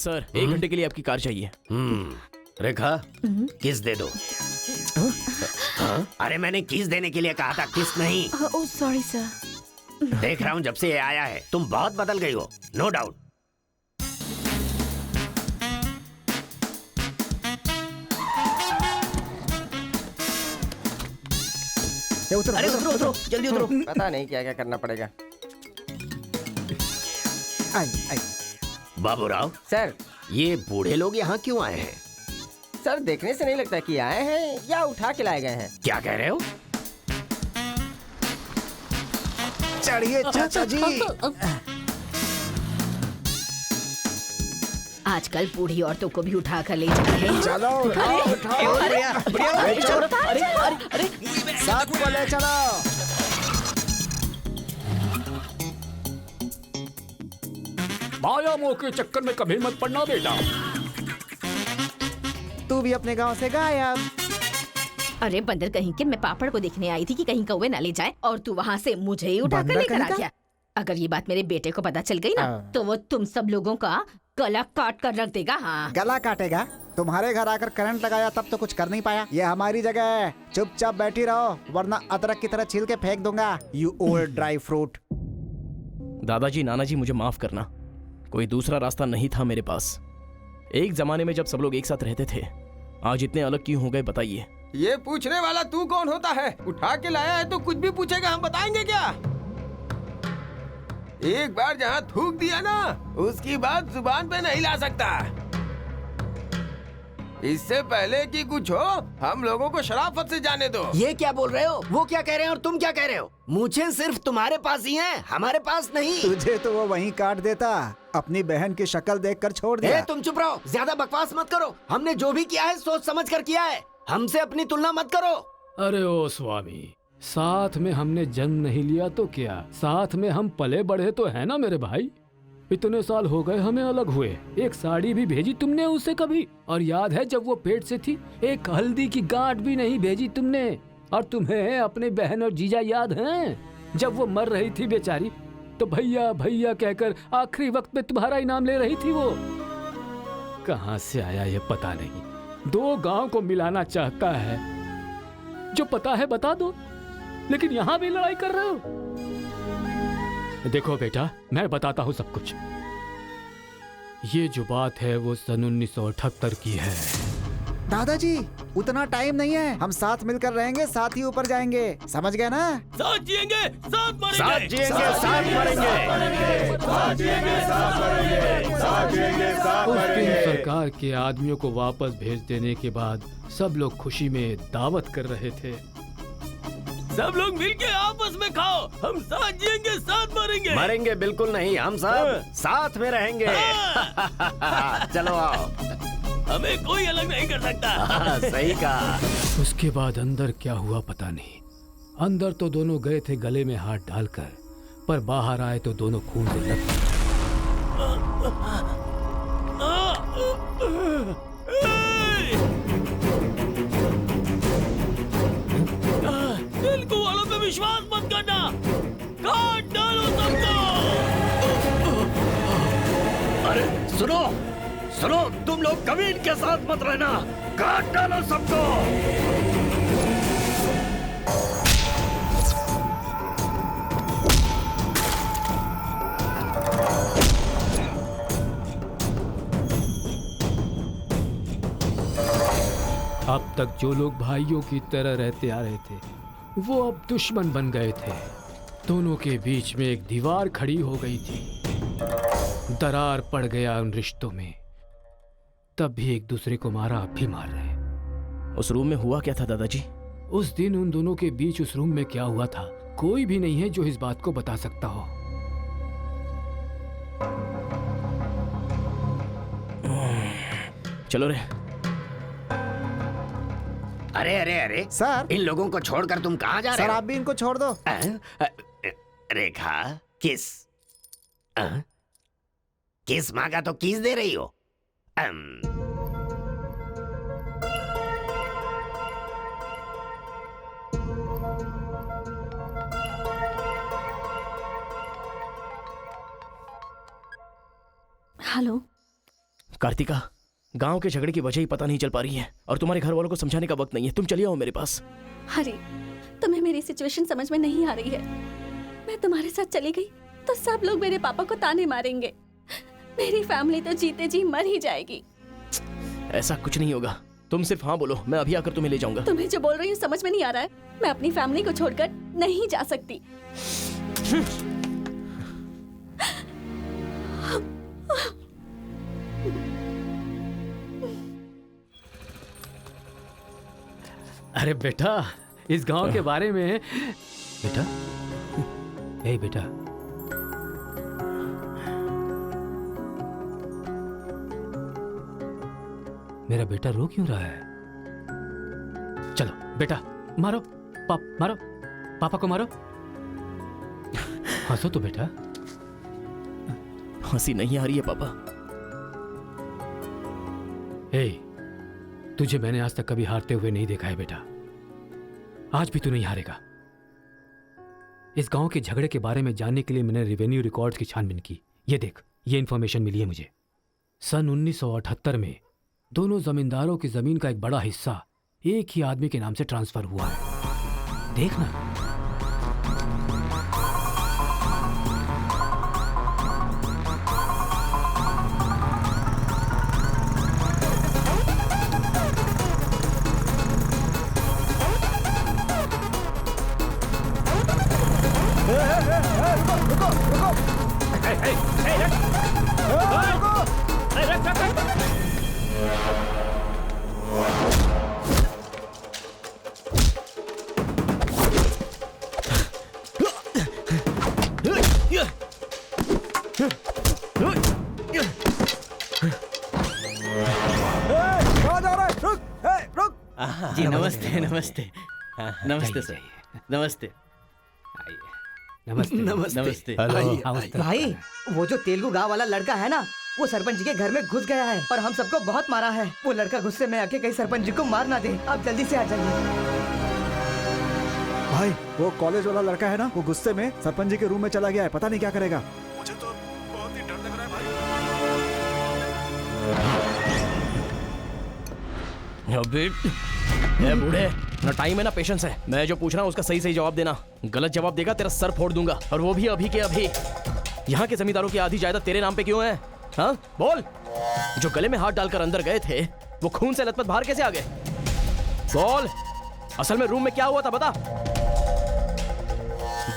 Sir 1 घंटे के लिए आपकी कार चाहिए। रेखा किस दे दो। अरे मैंने किस देने के लिए कहा था, किस नहीं। Oh sorry sir. देख रहा हूँ जब से ये आया है तुम बहुत बदल गई हो, नो डाउट। अरे उतरो उतरो जल्दी उतरो। पता नहीं क्या क्या करना पड़ेगा। बाबूराव सर, ये बूढ़े लोग यहाँ क्यों आए हैं? सर देखने से नहीं लगता कि आए हैं या उठा के लाए गए हैं। क्या कह रहे हो? चढ़िए चाचा जी। आजकल बूढ़ी औरतों को भी उठा कर ले जा रहे हैं। चलो उठाओ उठाओ। अरे साथ को ले चलो। माया मोह के चक्कर में कभी मत पड़ना बेटा। तू भी अपने गांव से गायब। अरे बंदर कहीं के, मैं पापड़ को देखने आई थी कि कहीं कौवे न ले जाए और तू वहाँ से मुझे ही उठा कर बंदर लेकर आ कहीं का? गया। अगर ये बात मेरे बेटे को पता चल गई ना तो वो तुम सब लोगों का गला काट कर रख देगा। हाँ गला काटेगा? तुम्हारे घर आकर करंट लगाया तब तो कुछ कर नहीं पाया। ये हमारी जगह है, चुपचाप बैठी रहो वरना अदरक की तरह छील के फेंक दूंगा। You old dry fruit. दादाजी नानाजी मुझे माफ करना, कोई दूसरा रास्ता नहीं था मेरे पास। एक जमाने में जब सब लोग एक साथ रहते थे, आज इतने अलग क्यों हो गए बताइए। ये पूछने वाला तू कौन होता है? उठा के लाया है तो कुछ भी पूछेगा, हम बताएंगे क्या? एक बार जहाँ थूक दिया ना उसकी बात जुबान पे नहीं ला सकता। इससे पहले कि कुछ हो हम लोगों को शराफत से जाने दो। ये क्या बोल रहे हो? वो क्या कह रहे हैं और तुम क्या कह रहे हो? मुझे सिर्फ तुम्हारे पास ही है, हमारे पास नहीं। तुझे तो वो वहीं काट देता, अपनी बहन की शक्ल देखकर छोड़ दिया। तुम चुप रहो, ज्यादा बकवास मत करो। हमने जो भी किया है सोच समझ कर किया है, हमसे अपनी तुलना मत करो। अरे ओ स्वामी, साथ में हमने जन्म नहीं लिया तो क्या, साथ में हम पले बढ़े तो है ना मेरे भाई। इतने साल हो गए हमें अलग हुए, एक साड़ी भी भेजी तुमने उसे कभी? और याद है जब वो पेट से थी, एक हल्दी की गांठ भी नहीं भेजी तुमने। और तुम्हें अपने बहन और जीजा याद हैं जब वो मर रही थी बेचारी, तो भैया भैया कहकर आखिरी वक्त में तुम्हारा इनाम ले रही थी। वो कहाँ से आया ये पता नहीं, 2 गांव को मिलाना चाहता है। जो पता है बता दो, लेकिन यहाँ भी लड़ाई कर रहे हो। देखो बेटा, मैं बताता हूँ सब कुछ। ये जो बात है वो सन 1978 की है। दादाजी उतना टाइम नहीं है, हम साथ मिलकर रहेंगे, साथ ही ऊपर जाएंगे, समझ गए ना? साथ जिएंगे, साथ मरेंगे, साथ जिएंगे, साथ मरेंगे, साथ जिएंगे, साथ मरेंगे, साथ जिएंगे, साथ उस दिन मरेंगे। सरकार के आदमियों को वापस भेज देने के बाद सब लोग खुशी में दावत कर रहे थे। सब लोग मिलके आपस में खाओ, हम साथ जिएंगे, साथ मरेंगे। मरेंगे बिल्कुल नहीं, हम सब साथ में रहेंगे। चलो आओ। हमें कोई अलग नहीं कर सकता। सही कहा। उसके बाद अंदर क्या हुआ पता नहीं। अंदर तो दोनों गए थे गले में हाथ डालकर, पर बाहर आए तो दोनों खून से लथपथ। दिल वालों पे विश्वास मत करना, काट डालो सबको। अरे सुनो सुनो, तुम लोग कभी इनके साथ मत रहना, काट डालो सबको। अब तक जो लोग भाइयों की तरह रहते आ रहे थे वो अब दुश्मन बन गए थे। दोनों के बीच में एक दीवार खड़ी हो गई थी। दरार पड़ गया उन रिश्तों में। तब भी एक दूसरे को मारा, अब भी मार रहे। उस रूम में हुआ क्या था दादाजी? उस दिन उन दोनों के बीच उस रूम में क्या हुआ था कोई भी नहीं है जो इस बात को बता सकता हो। चलो रे। अरे अरे अरे सर, इन लोगों को छोड़कर तुम कहाँ जा रहे सर हो? आप भी इनको छोड़ दो। रेखा किस किस मांगा तो किस दे रही हो? हेलो। कार्तिका, गांव के झगड़े की वजह ही पता नहीं चल पा रही है और तुम्हारे घर वालों को समझाने का वक्त नहीं है। तुम चली आओ मेरे पास। हरी, तुम्हें मेरी सिचुएशन समझ में नहीं आ रही है। मैं तुम्हारे साथ चली गई तो सब लोग मेरे पापा को ताने मारेंगे। मेरी फैमिली तो जीते जी मर ही जाएगी। ऐसा कुछ नहीं होगा, तुम सिर्फ हाँ बोलो, मैं अभी आकर तुम्हें ले जाऊंगा। तुम्हें जो बोल रही हूँ समझ में नहीं आ रहा है। मैं अपनी फैमिली को छोड़कर नहीं जा सकती। अरे बेटा, इस गांव के बारे में बेटा, ए बेटा, मेरा बेटा रो क्यों रहा है? चलो बेटा, मारो मारो, पापा को मारो। हंसो तो बेटा। हंसी नहीं आ रही है पापा। ए, तुझे मैंने आज तक कभी हारते हुए नहीं देखा है बेटा। आज भी तू नहीं हारेगा। इस गांव के झगड़े के बारे में जानने के लिए मैंने रेवेन्यू रिकॉर्ड्स की छानबीन की। ये देख, ये इंफॉर्मेशन मिली है मुझे। सन 1978 में दोनों जमींदारों की जमीन का एक बड़ा हिस्सा एक ही आदमी के नाम से ट्रांसफर हुआ है। देखना। जी नमस्ते नमस्ते। नमस्ते सर। नमस्ते नमस्ते नमस्ते। भाई, वो जो तेलुगु गांव वाला लड़का है ना, वो सरपंच जी के घर में घुस गया है और हम सबको बहुत मारा है। वो लड़का गुस्से में आके कहीं सरपंच जी को मार ना दे। आप जल्दी से आ जाइए। भाई, वो कॉलेज वाला लड़का है ना, वो गुस्से में सरपंच जी के रूम में चला गया है। पता नहीं क्या करेगा। मुझे तो बहुत ही डर लग रहा है भाई। अबे ए बूढ़े, ना टाइम है ना पेशेंस है। मैं जो पूछ रहा हूँ उसका सही सही जवाब देना। गलत जवाब देगा तेरा सर फोड़ दूंगा, और वो भी अभी के अभी। यहाँ के जमींदारों की आधी जायदाद तेरे नाम पे क्यों है? हाँ बोल। जो गले में हाथ डालकर अंदर गए थे वो खून से लथपथ बाहर कैसे आ गए? बोल, असल में रूम में क्या हुआ था बता।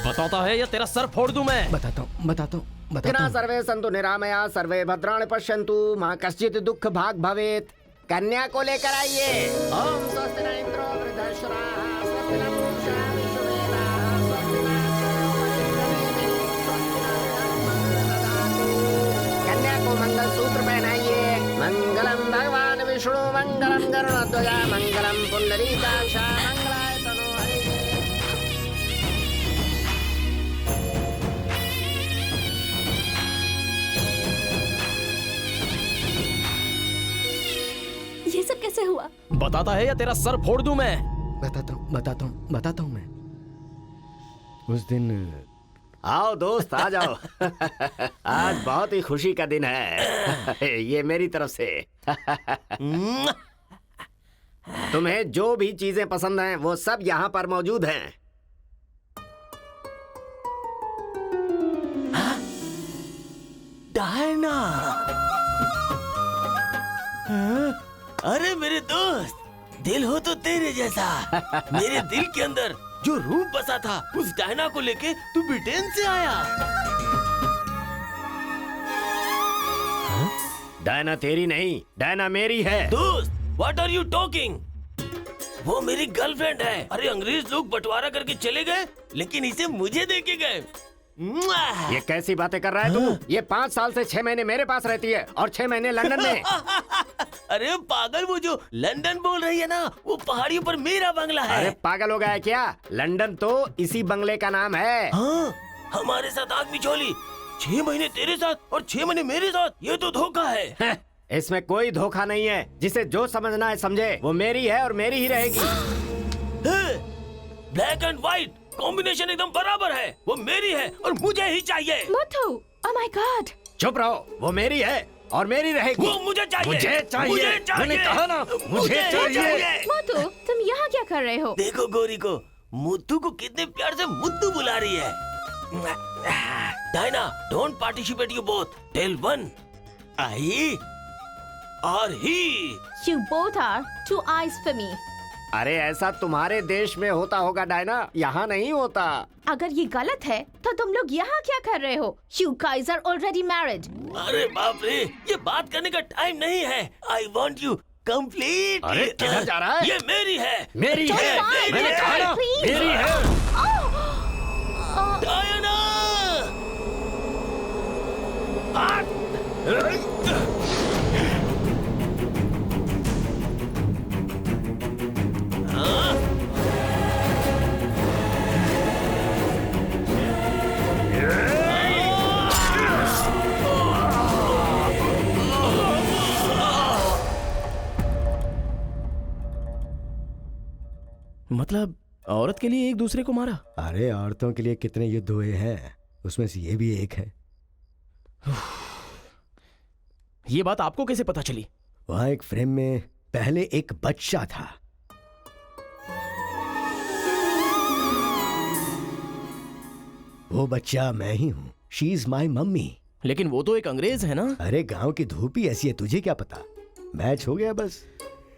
बताता है या तेरा सर फोड़ दूं मैं? बताता हूँ। सर्वे सन्तु निरामया सर्वे भद्राणि पश्यन्तु मां कश्चित् दुःख भाग भवेत्। कन्या को लेकर आइए। ओम स्वस्ति न इंद्रो वृद्धश्रवाः स्वस्ति न पूषा विश्ववेदाः स्वस्ति न कन्या को मंगल सूत्र पहनाइए। मंगलम भगवान विष्णु मंगलम गरुड़ध्वज मंगलम पुंडरीकाक्ष मंगलाय तनो हरिः। ये सब कैसे हुआ? बताता है या तेरा सर फोड़ दूं मैं? बताता हूँ मैं। उस दिन आओ दोस्त, आ जाओ। आज बहुत ही खुशी का दिन है। ये मेरी तरफ से। तुम्हें जो भी चीजें पसंद हैं वो सब यहाँ पर मौजूद हैं। डायना, अरे मेरे दोस्त, दिल हो तो तेरे जैसा। मेरे दिल के अंदर जो रूप बसा था, उस डायना को लेके तू ब्रिटेन से आया। डायना तेरी नहीं, डायना मेरी है। दोस्त, व्हाट आर यू टॉकिंग? वो मेरी गर्लफ्रेंड है। अरे अंग्रेज लोग बंटवारा करके चले गए, लेकिन इसे मुझे दे के गए। ये कैसी बातें कर रहा है तू? ये 5 साल से 6 महीने मेरे पास रहती है और 6 महीने लंदन में। अरे पागल, वो जो लंदन बोल रही है ना, वो पहाड़ियों पर मेरा बंगला है। अरे पागल हो गया है क्या? लंदन तो इसी बंगले का नाम है। हाँ, हमारे साथ आग मिचोली। 6 महीने तेरे साथ और 6 महीने मेरे साथ, ये तो धोखा है। इसमें कोई धोखा नहीं है। जिसे जो समझना है समझे। वो मेरी है और मेरी ही रहेगी। ब्लैक एंड व्हाइट कॉम्बिनेशन एकदम बराबर है। वो मेरी है और मुझे ही चाहिए। मोटू, ओह माय गॉड। चुप रहो, वो मेरी है और मेरी रहेगी। वो मुझे चाहिए। मुझे चाहिए। मैंने कहा ना, मुझे चाहिए। मोटू तुम यहाँ क्या कर रहे हो? देखो गौरी को, मुद्दू को कितने प्यार से मुद्दू बुला रही है। Diana, don't participate you both. Tell one, I और ही। You both are two eyes for me. अरे ऐसा तुम्हारे देश में होता होगा डायना, यहाँ नहीं होता। अगर ये गलत है तो तुम लोग यहाँ क्या कर रहे हो? You guys are already married. अरे बाप रे, ये बात करने का टाइम नहीं है। I want you complete. अरे किधर जा रहा है? ये मेरी है। मेरी Don't है। mind, मैंने कहा ना, please. मेरी है। डायना, मतलब औरत के लिए एक दूसरे को मारा? अरे औरतों के लिए कितने युद्ध हुए हैं, उसमें से ये भी एक है। ये बात आपको कैसे पता चली? वहां एक फ्रेम में पहले एक बच्चा था। वो बच्चा मैं ही हूँ। She is my mummy. लेकिन वो तो एक अंग्रेज है ना? अरे गांव की धूप ही ऐसी है, तुझे क्या पता। मैच हो गया बस।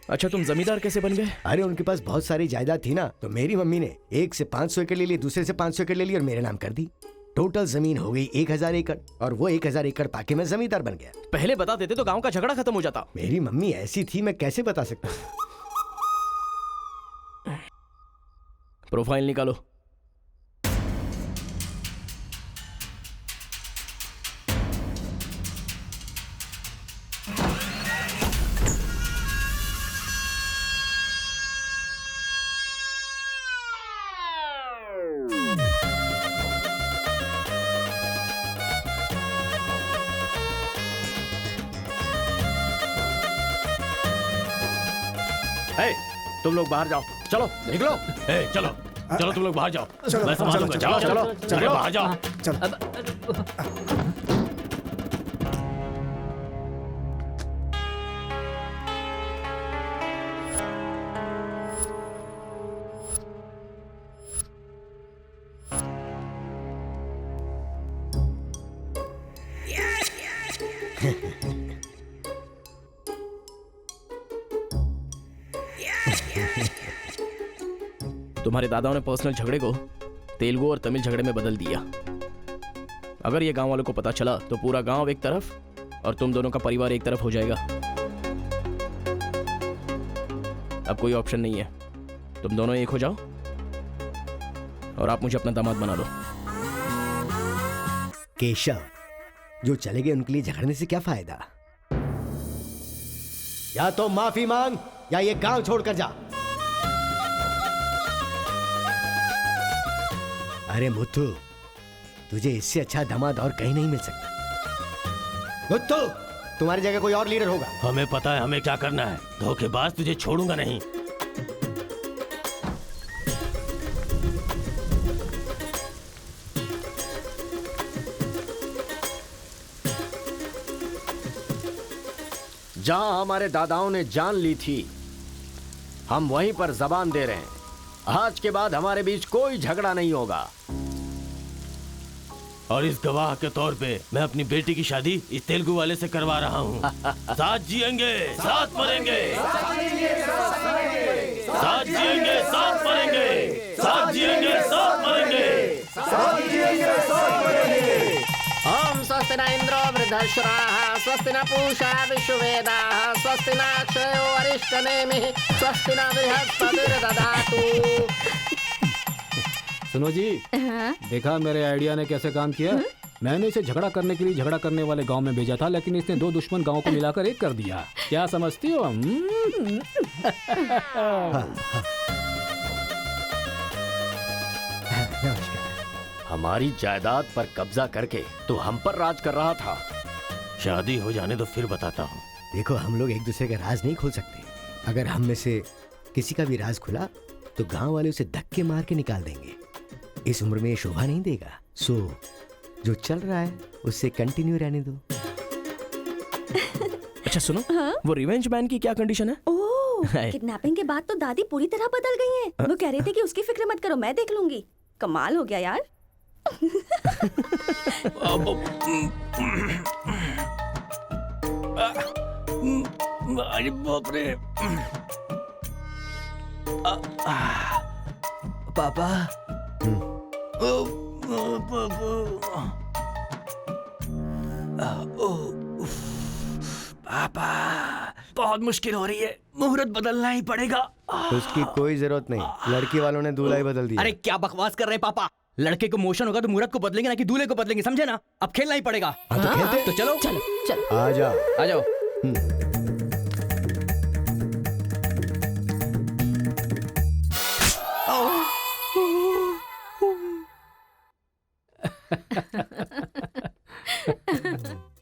अच्छा, तुम जमींदार कैसे बन गए? अरे उनके पास बहुत सारी जायदाद थी ना, तो मेरी मम्मी ने एक से 500 एकड़ ले ली, दूसरे से 500 एकड़ ले ली और मेरे नाम कर दी। टोटल जमीन हो गई 1000 एकड़ और वो 1000 एकड़ पाके मैं जमींदार बन गया। पहले बता देते तो गांव का झगड़ा खत्म हो जाता। मेरी मम्मी ऐसी थी, मैं कैसे बता सकता हूँ। प्रोफाइल निकालो। तुम लोग बाहर जाओ, चलो निकलो। चलो चलो, तुम लोग बाहर जाओ। चलो, मैं संभालूंगा। चलो, चलो चलो, चलो, चलो। बाहर जाओ। तुम्हारे दादाओं ने पर्सनल झगड़े को तेलुगु और तमिल झगड़े में बदल दिया। अगर ये गांव वालों को पता चला तो पूरा गांव एक तरफ और तुम दोनों का परिवार एक तरफ हो जाएगा। अब कोई ऑप्शन नहीं है, तुम दोनों एक हो जाओ और आप मुझे अपना दामाद बना दो। केशव, जो चले गए उनके लिए झगड़ने से क्या फायदा। या तो माफी मांग या ये गांव छोड़कर जा। अरे मुत्थु, तुझे इससे अच्छा दामाद और कहीं नहीं मिल सकता। मुत्थु, तुम्हारी जगह कोई और लीडर होगा। हमें पता है हमें क्या करना है। धोखेबाज, तुझे छोड़ूंगा नहीं। जहां हमारे दादाओं ने जान ली थी, हम वहीं पर जबान दे रहे हैं। आज के बाद हमारे बीच कोई झगड़ा नहीं होगा। और इस गवाह के तौर पे मैं अपनी बेटी की शादी इस तेलुगु वाले से करवा रहा हूँ। साथ जिएंगे, साथ मरेंगे, साथ जिएंगे, साथ मरेंगे, साथ जिएंगे, साथ मरेंगे। ओम स्वस्ति न इंद्रो वृद्धश्राः, स्वस्ति न पूषा विश्ववेदाः, स्वस्ति न अक्षयो अरिष्टनेमिः, स्वस्ति न बृहस्पतिर्दधातु। सुनो जी, देखा मेरे आइडिया ने कैसे काम किया। मैंने इसे झगड़ा करने के लिए झगड़ा करने वाले गांव में भेजा था, लेकिन इसने दो दुश्मन गांवों को मिलाकर एक कर दिया। क्या समझती हो? हमारी जायदाद पर कब्जा करके तो हम पर राज कर रहा था। शादी हो जाने तो फिर बताता हूँ। देखो, हम लोग एक दूसरे का राज नहीं खोल सकते। अगर हम में से किसी का भी राज खुला तो गांव वाले उसे धक्के मार के निकाल देंगे। इस उम्र में ये शोभा नहीं देगा। सो जो चल रहा है उससे कंटिन्यू रहने दो। अच्छा सुनो, हाँ? वो रिवेंज मैन की क्या कंडीशन है? ओह, है। किडनैपिंग के बाद तो दादी पूरी तरह बदल गई हैं। वो कह रही थी कि उसकी फिक्र मत करो, मैं देख लूंगी। कमाल हो गया यार। अरे बाप रे। पापा। पापा, बहुत मुश्किल हो रही है, मुहूर्त बदलना ही पड़ेगा। उसकी कोई जरूरत नहीं, लड़की वालों ने दूल्हा ही बदल दिया। अरे क्या बकवास कर रहे हैं पापा? लड़के को मोशन होगा तो मुहूर्त को बदलेंगे ना कि दूल्हे को बदलेंगे, समझे ना? अब खेलना ही पड़ेगा। हाँ तो खेलते। तो चलो चलो चलो आ जाओ। आ जाओ।